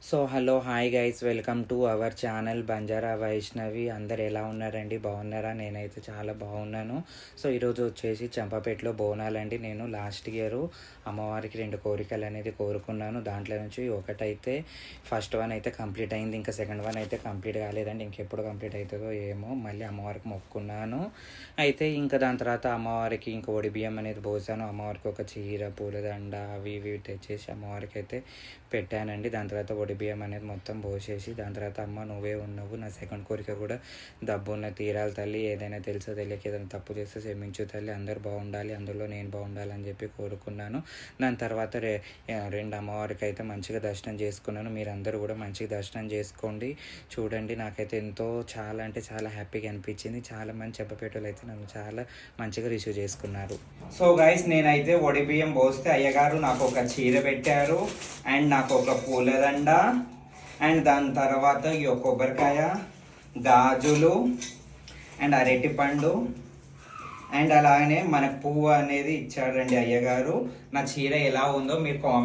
So hello hi guys, welcome to our channel Banjara Vaishnavi. అందరు ఎలా ఉన్నారండి? బాగున్నారా? నేనైతే చాలా బాగున్నాను. సో ఈరోజు వచ్చేసి చంపాపేటలో బోనాలండి. నేను లాస్ట్ ఇయర్ అమ్మవారికి 2 కోరికలు అనేది కోరుకున్నాను. దాంట్లో నుంచి ఒకటైతే ఫస్ట్ వన్ అయితే కంప్లీట్ అయింది, ఇంకా సెకండ్ వన్ అయితే కంప్లీట్ కాలేదండి. ఇంకెప్పుడు కంప్లీట్ అవుతుందో ఏమో. మళ్ళీ అమ్మవారికి మొక్కున్నాను. అయితే ఇంకా దాని తర్వాత అమ్మవారికి ఇంకా ఒడి బియ్యం అనేది పోసాను. అమ్మవారికి ఒక చీర, పూలదండ అవి ఇవి తెచ్చేసి అమ్మవారికి అయితే పెట్టానండి. దాని తర్వాత ఒడి బియ్యం అనేది మొత్తం పోసేసి దాని తర్వాత అమ్మ నువ్వే ఉన్నావు, నా సెకండ్ కోరిక కూడా దబ్బున్న తీరాలి తల్లి, ఏదైనా తెలుసో తెలియక ఏదైనా తప్పు చేస్తే క్షమించు తల్లి, అందరు బాగుండాలి, అందులో నేను బాగుండాలి అని చెప్పి కోరుకున్నాను. దాని తర్వాత రెండు అమ్మవారికి అయితే మంచిగా దర్శనం చేసుకున్నాను. మీరందరూ కూడా మంచిగా దర్శనం చేసుకోండి. చూడండి, నాకైతే ఎంతో చాలా అంటే చాలా హ్యాపీగా అనిపించింది. చాలా మంది చెప్పపేటలు అయితే నన్ను చాలా మంచిగా రిసీవ్ చేసుకున్నారు. సో గైస్, నేనైతే ఒడి బియ్యం పోస్తే అయ్యగారు నాకు ఒక చీర పెట్టారు అండ్ నాకు ఒక పూలదండ అండ్ దాని తర్వాత ఈ కొబ్బరికాయ, గాజులు అండ్ అరటిపండు అండ్ అలాగనే మనకు పువ్వు అనేది ఇచ్చాడండి అయ్యగారు. నా చీర ఎలా ఉందో మీరు కామెంట్